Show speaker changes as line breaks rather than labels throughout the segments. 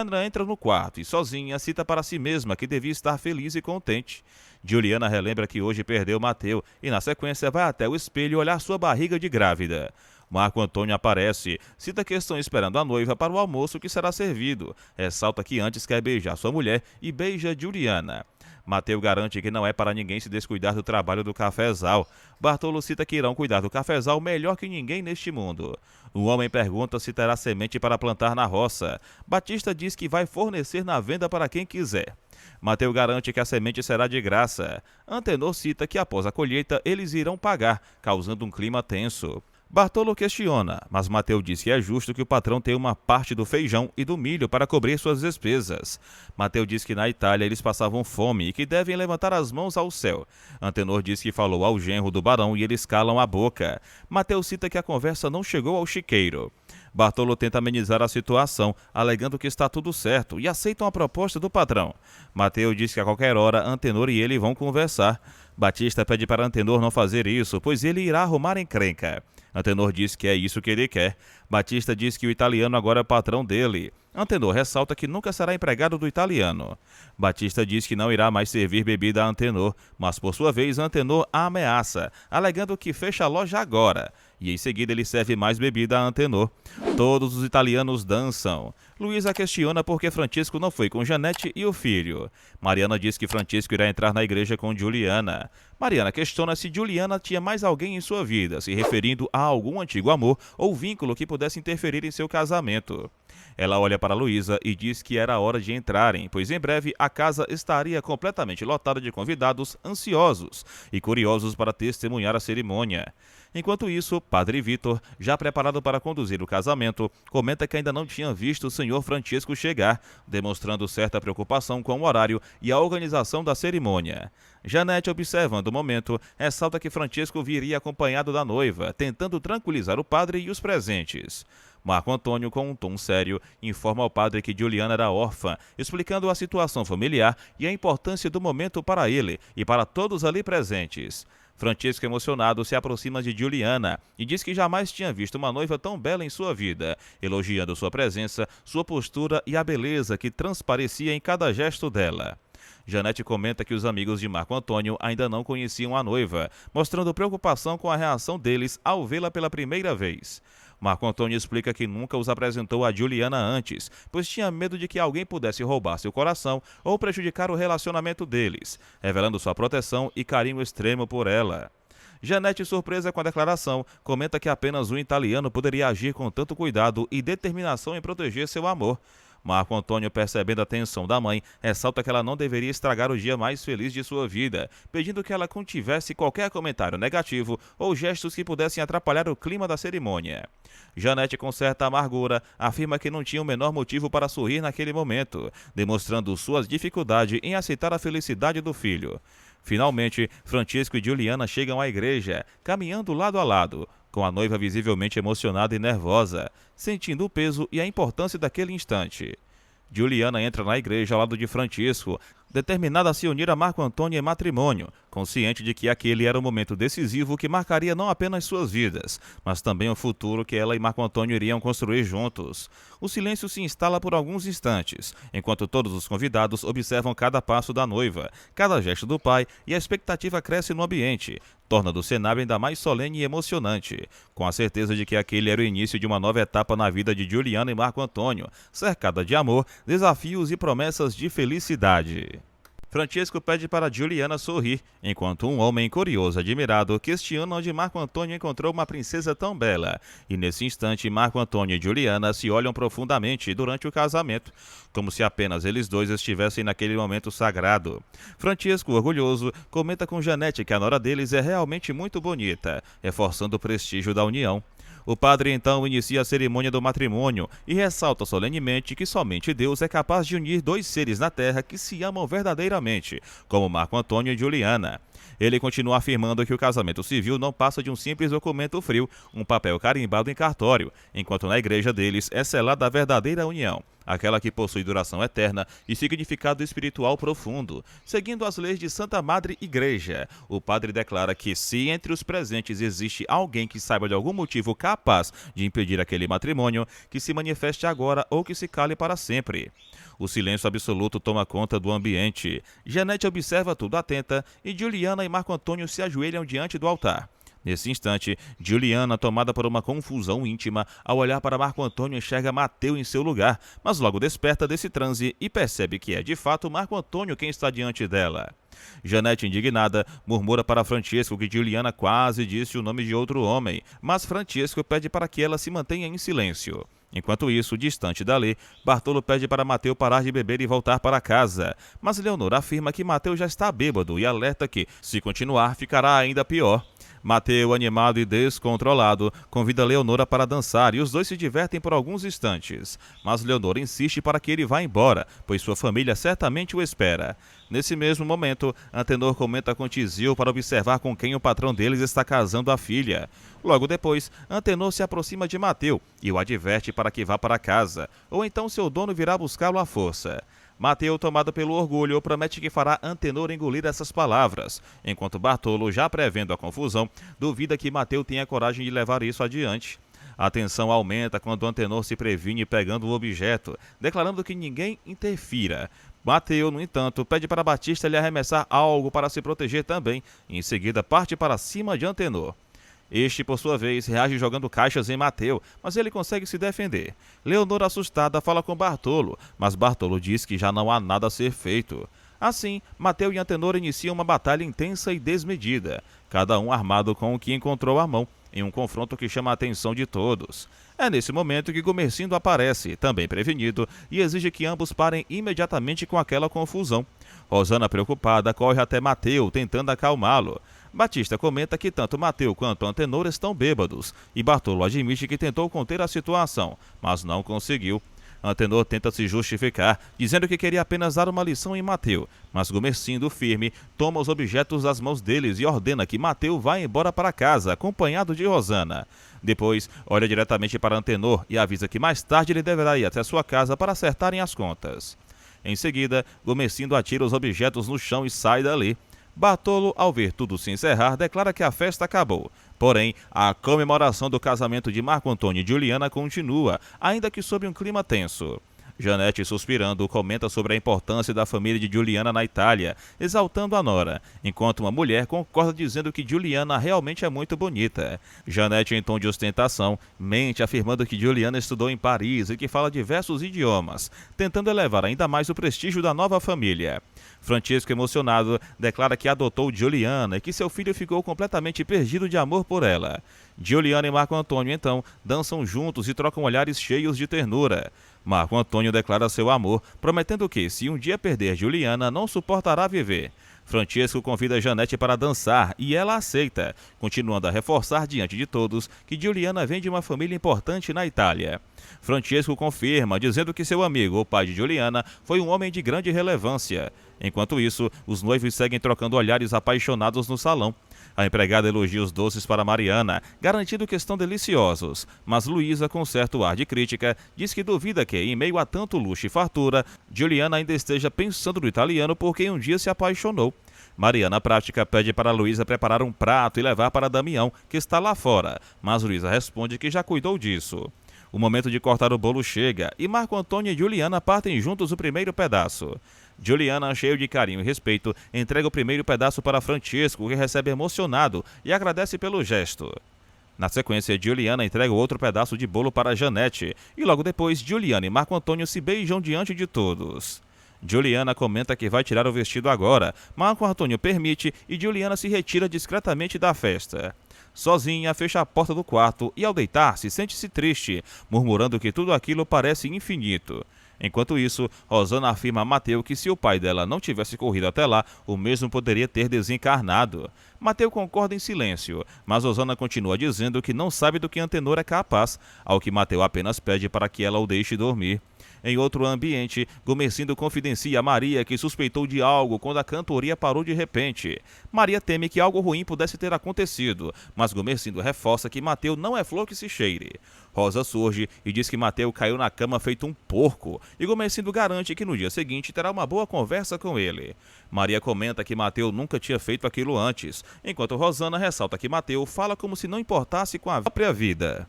Juliana entra no quarto e, sozinha, cita para si mesma que devia estar feliz e contente. Juliana relembra que hoje perdeu Mateu e, na sequência, vai até o espelho olhar sua barriga de grávida. Marco Antônio aparece, cita que estão esperando a noiva para o almoço que será servido. Ressalta que antes quer beijar sua mulher e beija Juliana. Mateu garante que não é para ninguém se descuidar do trabalho do cafezal. Bartolo cita que irão cuidar do cafezal melhor que ninguém neste mundo. O homem pergunta se terá semente para plantar na roça. Batista diz que vai fornecer na venda para quem quiser. Mateu garante que a semente será de graça. Antenor cita que após a colheita eles irão pagar, causando um clima tenso. Bartolo questiona, mas Mateu diz que é justo que o patrão tenha uma parte do feijão e do milho para cobrir suas despesas. Mateu diz que na Itália eles passavam fome e que devem levantar as mãos ao céu. Antenor diz que falou ao genro do barão e eles calam a boca. Mateu cita que a conversa não chegou ao chiqueiro. Bartolo tenta amenizar a situação, alegando que está tudo certo e aceitam a proposta do patrão. Mateu diz que a qualquer hora Antenor e ele vão conversar. Batista pede para Antenor não fazer isso, pois ele irá arrumar encrenca. Antenor diz que é isso que ele quer. Batista diz que o italiano agora é patrão dele. Antenor ressalta que nunca será empregado do italiano. Batista diz que não irá mais servir bebida a Antenor, mas por sua vez Antenor a ameaça, alegando que fecha a loja agora. E em seguida ele serve mais bebida a Antenor. Todos os italianos dançam. Luísa questiona por que Francisco não foi com Janete e o filho. Mariana diz que Francisco irá entrar na igreja com Juliana. Mariana questiona se Juliana tinha mais alguém em sua vida, se referindo a algum antigo amor ou vínculo que pudesse interferir em seu casamento. Ela olha para Luísa e diz que era hora de entrarem, pois em breve a casa estaria completamente lotada de convidados ansiosos e curiosos para testemunhar a cerimônia. Enquanto isso, Padre Vitor, já preparado para conduzir o casamento, comenta que ainda não tinha visto o senhor Francisco chegar, demonstrando certa preocupação com o horário e a organização da cerimônia. Janete, observando o momento, ressalta que Francisco viria acompanhado da noiva, tentando tranquilizar o padre e os presentes. Marco Antônio, com um tom sério, informa ao padre que Juliana era órfã, explicando a situação familiar e a importância do momento para ele e para todos ali presentes. Francisco, emocionado, se aproxima de Juliana e diz que jamais tinha visto uma noiva tão bela em sua vida, elogiando sua presença, sua postura e a beleza que transparecia em cada gesto dela. Janete comenta que os amigos de Marco Antônio ainda não conheciam a noiva, mostrando preocupação com a reação deles ao vê-la pela primeira vez. Marco Antônio explica que nunca os apresentou a Juliana antes, pois tinha medo de que alguém pudesse roubar seu coração ou prejudicar o relacionamento deles, revelando sua proteção e carinho extremo por ela. Janete, surpresa com a declaração, comenta que apenas um italiano poderia agir com tanto cuidado e determinação em proteger seu amor. Marco Antônio, percebendo a tensão da mãe, ressalta que ela não deveria estragar o dia mais feliz de sua vida, pedindo que ela contivesse qualquer comentário negativo ou gestos que pudessem atrapalhar o clima da cerimônia. Janete, com certa amargura, afirma que não tinha o menor motivo para sorrir naquele momento, demonstrando sua dificuldade em aceitar a felicidade do filho. Finalmente, Francisco e Juliana chegam à igreja, caminhando lado a lado, com a noiva visivelmente emocionada e nervosa, sentindo o peso e a importância daquele instante. Juliana entra na igreja ao lado de Francisco, determinada a se unir a Marco Antônio em matrimônio, consciente de que aquele era o momento decisivo que marcaria não apenas suas vidas, mas também o futuro que ela e Marco Antônio iriam construir juntos. O silêncio se instala por alguns instantes, enquanto todos os convidados observam cada passo da noiva, cada gesto do pai, e a expectativa cresce no ambiente, tornando o cenário ainda mais solene e emocionante, com a certeza de que aquele era o início de uma nova etapa na vida de Juliana e Marco Antônio, cercada de amor, desafios e promessas de felicidade. Francisco pede para Juliana sorrir, enquanto um homem curioso e admirado questiona onde Marco Antônio encontrou uma princesa tão bela. E nesse instante, Marco Antônio e Juliana se olham profundamente durante o casamento, como se apenas eles dois estivessem naquele momento sagrado. Francisco, orgulhoso, comenta com Janete que a nora deles é realmente muito bonita, reforçando o prestígio da união. O padre então inicia a cerimônia do matrimônio e ressalta solenemente que somente Deus é capaz de unir dois seres na terra que se amam verdadeiramente, como Marco Antônio e Juliana. Ele continua afirmando que o casamento civil não passa de um simples documento frio, um papel carimbado em cartório, enquanto na igreja deles é selada a verdadeira união, aquela que possui duração eterna e significado espiritual profundo. Seguindo as leis de Santa Madre Igreja, o padre declara que se entre os presentes existe alguém que saiba de algum motivo capaz de impedir aquele matrimônio, que se manifeste agora ou que se cale para sempre. O silêncio absoluto toma conta do ambiente. Janete observa tudo atenta e Juliana e Marco Antônio se ajoelham diante do altar. Nesse instante, Juliana, tomada por uma confusão íntima, ao olhar para Marco Antônio, enxerga Mateu em seu lugar, mas logo desperta desse transe e percebe que é de fato Marco Antônio quem está diante dela. Janete, indignada, murmura para Francesco que Juliana quase disse o nome de outro homem, mas Francesco pede para que ela se mantenha em silêncio. Enquanto isso, distante dali, Bartolo pede para Mateu parar de beber e voltar para casa, mas Leonor afirma que Mateu já está bêbado e alerta que, se continuar, ficará ainda pior. Mateu, animado e descontrolado, convida Leonora para dançar e os dois se divertem por alguns instantes. Mas Leonora insiste para que ele vá embora, pois sua família certamente o espera. Nesse mesmo momento, Antenor comenta com Tizio para observar com quem o patrão deles está casando a filha. Logo depois, Antenor se aproxima de Mateu e o adverte para que vá para casa, ou então seu dono virá buscá-lo à força. Mateu, tomado pelo orgulho, promete que fará Antenor engolir essas palavras, enquanto Bartolo, já prevendo a confusão, duvida que Mateu tenha coragem de levar isso adiante. A tensão aumenta quando Antenor se previne pegando o objeto, declarando que ninguém interfira. Mateu, no entanto, pede para Batista lhe arremessar algo para se proteger também, e em seguida parte para cima de Antenor. Este, por sua vez, reage jogando caixas em Mateu, mas ele consegue se defender. Leonor, assustada, fala com Bartolo, mas Bartolo diz que já não há nada a ser feito. Assim, Mateu e Antenor iniciam uma batalha intensa e desmedida, cada um armado com o que encontrou à mão, em um confronto que chama a atenção de todos. É nesse momento que Gomercindo aparece, também prevenido, e exige que ambos parem imediatamente com aquela confusão. Rosana, preocupada, corre até Mateu, tentando acalmá-lo. Batista comenta que tanto Mateu quanto Antenor estão bêbados, e Bartolo admite que tentou conter a situação, mas não conseguiu. Antenor tenta se justificar, dizendo que queria apenas dar uma lição em Mateu, mas Gomercindo, firme, toma os objetos das mãos deles e ordena que Mateu vá embora para casa, acompanhado de Rosana. Depois, olha diretamente para Antenor e avisa que mais tarde ele deverá ir até sua casa para acertarem as contas. Em seguida, Gomercindo atira os objetos no chão e sai dali. Bartolo, ao ver tudo se encerrar, declara que a festa acabou. Porém, a comemoração do casamento de Marco Antônio e Juliana continua, ainda que sob um clima tenso. Janete, suspirando, comenta sobre a importância da família de Juliana na Itália, exaltando a nora, enquanto uma mulher concorda dizendo que Juliana realmente é muito bonita. Janete, em tom de ostentação, mente afirmando que Juliana estudou em Paris e que fala diversos idiomas, tentando elevar ainda mais o prestígio da nova família. Francesco, emocionado, declara que adotou Juliana e que seu filho ficou completamente perdido de amor por ela. Juliana e Marco Antônio, então, dançam juntos e trocam olhares cheios de ternura. Marco Antônio declara seu amor, prometendo que, se um dia perder Juliana, não suportará viver. Francesco convida Janete para dançar e ela aceita, continuando a reforçar diante de todos que Juliana vem de uma família importante na Itália. Francesco confirma, dizendo que seu amigo, o pai de Juliana, foi um homem de grande relevância. Enquanto isso, os noivos seguem trocando olhares apaixonados no salão. A empregada elogia os doces para Mariana, garantindo que estão deliciosos, mas Luísa, com certo ar de crítica, diz que duvida que, em meio a tanto luxo e fartura, Juliana ainda esteja pensando no italiano por quem um dia se apaixonou. Mariana, prática, pede para Luísa preparar um prato e levar para Damião, que está lá fora, mas Luísa responde que já cuidou disso. O momento de cortar o bolo chega e Marco Antônio e Juliana partem juntos o primeiro pedaço. Juliana, cheio de carinho e respeito, entrega o primeiro pedaço para Francesco, que recebe emocionado e agradece pelo gesto. Na sequência, Juliana entrega o outro pedaço de bolo para Janete, e logo depois, Juliana e Marco Antônio se beijam diante de todos. Juliana comenta que vai tirar o vestido agora, Marco Antônio permite e Juliana se retira discretamente da festa. Sozinha, fecha a porta do quarto e, ao deitar-se, sente-se triste, murmurando que tudo aquilo parece infinito. Enquanto isso, Rosana afirma a Mateu que se o pai dela não tivesse corrido até lá, o mesmo poderia ter desencarnado. Mateu concorda em silêncio, mas Rosana continua dizendo que não sabe do que Antenor é capaz, ao que Mateu apenas pede para que ela o deixe dormir. Em outro ambiente, Gomercindo confidencia a Maria que suspeitou de algo quando a cantoria parou de repente. Maria teme que algo ruim pudesse ter acontecido, mas Gomercindo reforça que Mateu não é flor que se cheire. Rosa surge e diz que Mateu caiu na cama feito um porco, e Gomercindo garante que no dia seguinte terá uma boa conversa com ele. Maria comenta que Mateu nunca tinha feito aquilo antes, enquanto Rosana ressalta que Mateu fala como se não importasse com a própria vida.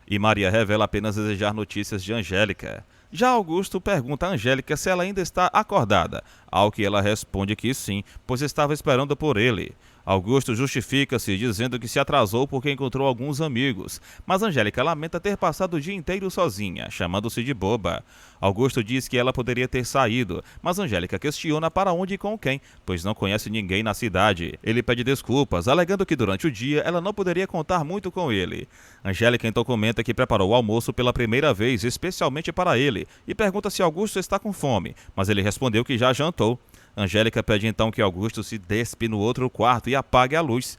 E Maria revela apenas desejar notícias de Angélica. Já Augusto pergunta a Angélica se ela ainda está acordada, ao que ela responde que sim, pois estava esperando por ele. Augusto justifica-se dizendo que se atrasou porque encontrou alguns amigos, mas Angélica lamenta ter passado o dia inteiro sozinha, chamando-se de boba. Augusto diz que ela poderia ter saído, mas Angélica questiona para onde e com quem, pois não conhece ninguém na cidade. Ele pede desculpas, alegando que durante o dia ela não poderia contar muito com ele. Angélica então comenta que preparou o almoço pela primeira vez, especialmente para ele, e pergunta se Augusto está com fome, mas ele respondeu que já jantou. Angélica pede então que Augusto se despe no outro quarto e apague a luz.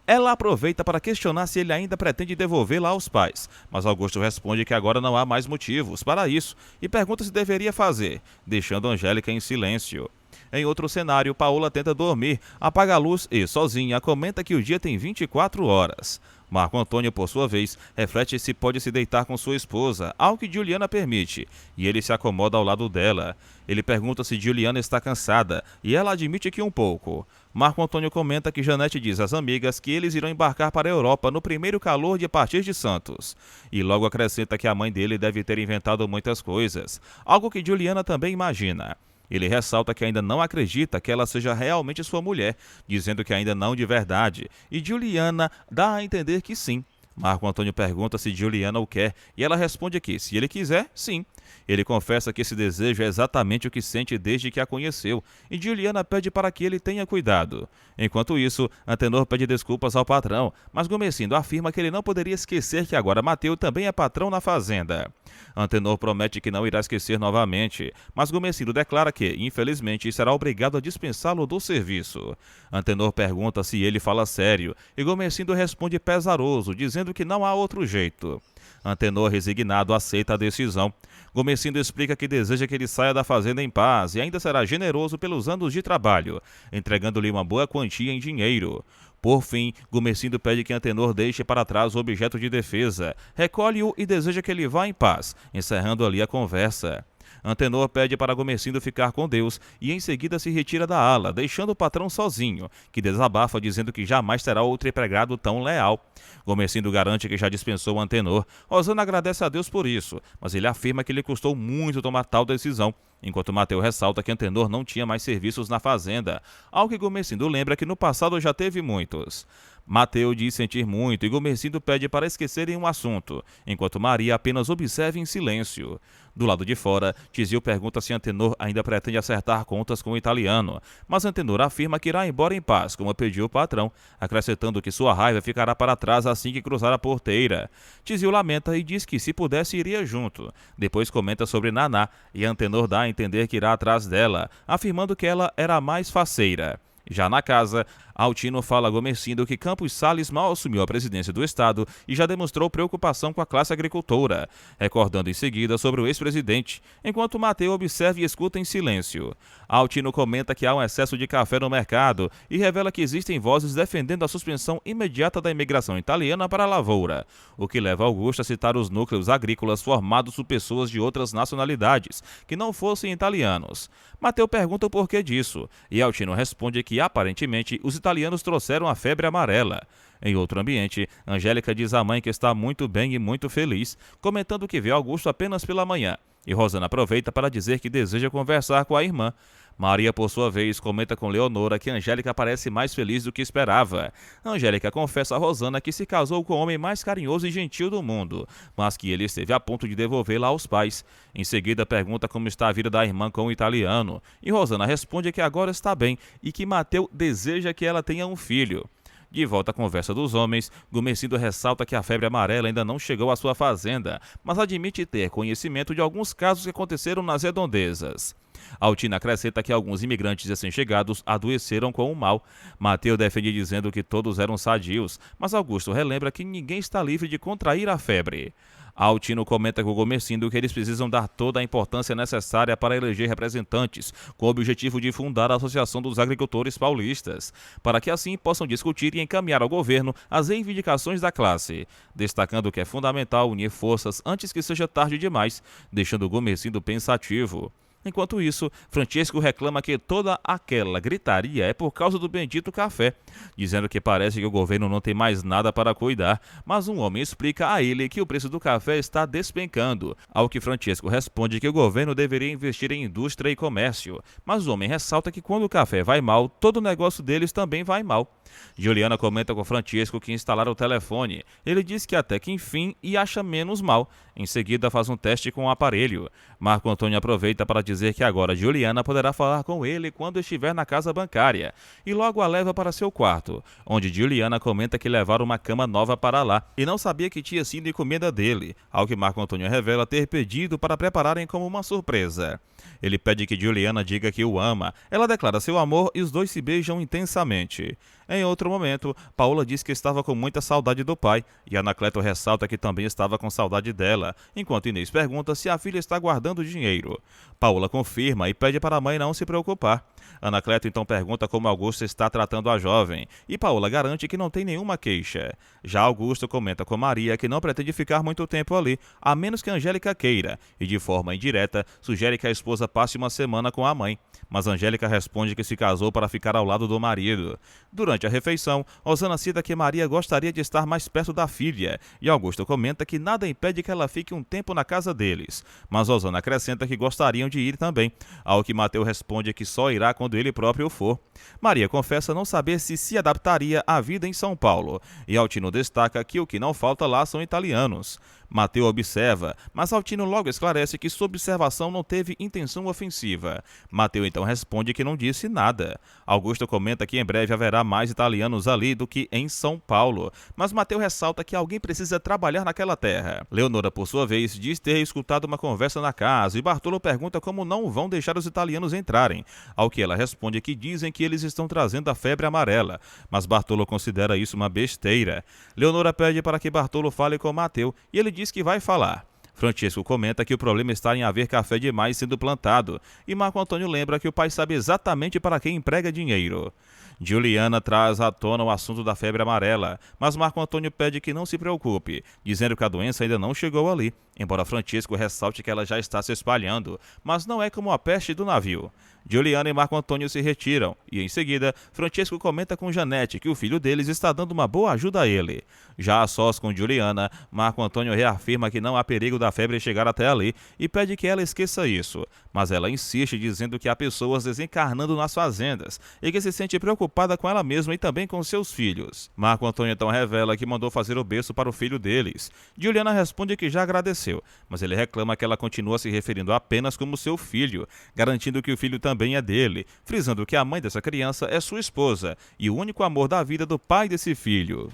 Ela aproveita para questionar se ele ainda pretende devolvê-la aos pais, mas Augusto responde que agora não há mais motivos para isso e pergunta se deveria fazer, deixando Angélica em silêncio. Em outro cenário, Paola tenta dormir, apaga a luz e, sozinha, comenta que o dia tem 24 horas. Marco Antônio, por sua vez, reflete se pode se deitar com sua esposa, algo que Juliana permite, e ele se acomoda ao lado dela. Ele pergunta se Juliana está cansada, e ela admite que um pouco. Marco Antônio comenta que Janete diz às amigas que eles irão embarcar para a Europa no primeiro calor de partir de Santos. E logo acrescenta que a mãe dele deve ter inventado muitas coisas, algo que Juliana também imagina. Ele ressalta que ainda não acredita que ela seja realmente sua mulher, dizendo que ainda não de verdade, e Juliana dá a entender que sim. Marco Antônio pergunta se Juliana o quer, e ela responde que, se ele quiser, sim. Ele confessa que esse desejo é exatamente o que sente desde que a conheceu, e Juliana pede para que ele tenha cuidado. Enquanto isso, Antenor pede desculpas ao patrão, mas Gomercindo afirma que ele não poderia esquecer que agora Mateu também é patrão na fazenda. Antenor promete que não irá esquecer novamente, mas Gomercindo declara que, infelizmente, será obrigado a dispensá-lo do serviço. Antenor pergunta se ele fala sério, e Gomercindo responde pesaroso, dizendo que não há outro jeito. Antenor, resignado, aceita a decisão. Gomercindo explica que deseja que ele saia da fazenda em paz e ainda será generoso pelos anos de trabalho, entregando-lhe uma boa quantia em dinheiro. Por fim, Gomercindo pede que Antenor deixe para trás o objeto de defesa, recolhe-o e deseja que ele vá em paz, encerrando ali a conversa. Antenor pede para Gomercindo ficar com Deus e em seguida se retira da ala, deixando o patrão sozinho, que desabafa dizendo que jamais terá outro empregado tão leal. Gomercindo garante que já dispensou Antenor. Rosana agradece a Deus por isso, mas ele afirma que lhe custou muito tomar tal decisão, enquanto Mateu ressalta que Antenor não tinha mais serviços na fazenda, ao que Gomercindo lembra que no passado já teve muitos. Mateu diz sentir muito e Gomercindo pede para esquecerem um assunto, enquanto Maria apenas observa em silêncio. Do lado de fora, Tizio pergunta se Antenor ainda pretende acertar contas com o italiano, mas Antenor afirma que irá embora em paz, como pediu o patrão, acrescentando que sua raiva ficará para trás assim que cruzar a porteira. Tizio lamenta e diz que se pudesse iria junto. Depois comenta sobre Naná e Antenor dá a entender que irá atrás dela, afirmando que ela era a mais faceira. Já na casa, Altino fala a Gomercindo que Campos Salles mal assumiu a presidência do estado e já demonstrou preocupação com a classe agricultora, recordando em seguida sobre o ex-presidente, enquanto Mateu observa e escuta em silêncio. Altino comenta que há um excesso de café no mercado e revela que existem vozes defendendo a suspensão imediata da imigração italiana para a lavoura, o que leva Augusto a citar os núcleos agrícolas formados por pessoas de outras nacionalidades, que não fossem italianos. Mateu pergunta o porquê disso, e Altino responde que aparentemente os italianos trouxeram a febre amarela. Em outro ambiente, Angélica diz à mãe que está muito bem e muito feliz, comentando que vê Augusto apenas pela manhã, e Rosana aproveita para dizer que deseja conversar com a irmã. Maria, por sua vez, comenta com Leonora que Angélica parece mais feliz do que esperava. Angélica confessa a Rosana que se casou com o homem mais carinhoso e gentil do mundo, mas que ele esteve a ponto de devolvê-la aos pais. Em seguida, pergunta como está a vida da irmã com o italiano, e Rosana responde que agora está bem e que Mateu deseja que ela tenha um filho. De volta à conversa dos homens, Gomercindo ressalta que a febre amarela ainda não chegou à sua fazenda, mas admite ter conhecimento de alguns casos que aconteceram nas redondezas. Altino acrescenta que alguns imigrantes recém-chegados adoeceram com o mal. Mateu defende dizendo que todos eram sadios, mas Augusto relembra que ninguém está livre de contrair a febre. Altino comenta com Gomercindo que eles precisam dar toda a importância necessária para eleger representantes, com o objetivo de fundar a Associação dos Agricultores Paulistas, para que assim possam discutir e encaminhar ao governo as reivindicações da classe, destacando que é fundamental unir forças antes que seja tarde demais, deixando Gomercindo pensativo. Enquanto isso, Francesco reclama que toda aquela gritaria é por causa do bendito café, dizendo que parece que o governo não tem mais nada para cuidar, mas um homem explica a ele que o preço do café está despencando, ao que Francesco responde que o governo deveria investir em indústria e comércio, mas o homem ressalta que quando o café vai mal, todo o negócio deles também vai mal. Juliana comenta com Francesco que instalaram o telefone. Ele diz que até que enfim e acha menos mal. Em seguida faz um teste com o aparelho. Marco Antônio aproveita para dizer que agora Juliana poderá falar com ele quando estiver na casa bancária e logo a leva para seu quarto, onde Juliana comenta que levaram uma cama nova para lá e não sabia que tinha sido encomenda dele, ao que Marco Antônio revela ter pedido para prepararem como uma surpresa. Ele pede que Juliana diga que o ama, ela declara seu amor e os dois se beijam intensamente. Em outro momento, Paula diz que estava com muita saudade do pai e Anacleto ressalta que também estava com saudade dela, enquanto Inês pergunta se a filha está guardando dinheiro. Paula confirma e pede para a mãe não se preocupar. Anacleto então pergunta como Augusto está tratando a jovem e Paula garante que não tem nenhuma queixa. Já Augusto comenta com Maria que não pretende ficar muito tempo ali, a menos que Angélica queira, e de forma indireta sugere que a esposa passe uma semana com a mãe. Mas Angélica responde que se casou para ficar ao lado do marido. Durante a refeição, Osana cita que Maria gostaria de estar mais perto da filha, e Augusto comenta que nada impede que ela fique um tempo na casa deles. Mas Osana acrescenta que gostariam de ir também, ao que Mateu responde que só irá quando ele próprio for. Maria confessa não saber se adaptaria à vida em São Paulo, e Altino destaca que o que não falta lá são italianos. Mateu observa, mas Altino logo esclarece que sua observação não teve intenção ofensiva. Mateu então responde que não disse nada. Augusto comenta que em breve haverá mais italianos ali do que em São Paulo, mas Mateu ressalta que alguém precisa trabalhar naquela terra. Leonora, por sua vez, diz ter escutado uma conversa na casa e Bartolo pergunta como não vão deixar os italianos entrarem, ao que ela responde que dizem que eles estão trazendo a febre amarela, mas Bartolo considera isso uma besteira. Leonora pede para que Bartolo fale com Mateu e ele diz que vai falar. Francesco comenta que o problema está em haver café demais sendo plantado, e Marco Antônio lembra que o pai sabe exatamente para quem emprega dinheiro. Juliana traz à tona o assunto da febre amarela, mas Marco Antônio pede que não se preocupe, dizendo que a doença ainda não chegou ali, embora Francesco ressalte que ela já está se espalhando, mas não é como a peste do navio. Juliana e Marco Antônio se retiram, e em seguida, Francesco comenta com Janete que o filho deles está dando uma boa ajuda a ele. Já a sós com Juliana, Marco Antônio reafirma que não há perigo da febre chegar até ali e pede que ela esqueça isso, mas ela insiste dizendo que há pessoas desencarnando nas fazendas e que se sente preocupada com ela mesma e também com seus filhos. Marco Antônio então revela que mandou fazer o berço para o filho deles. Juliana responde que já agradeceu, mas ele reclama que ela continua se referindo apenas como seu filho, garantindo que o filho também é dele, frisando que a mãe dessa criança é sua esposa e o único amor da vida do pai desse filho.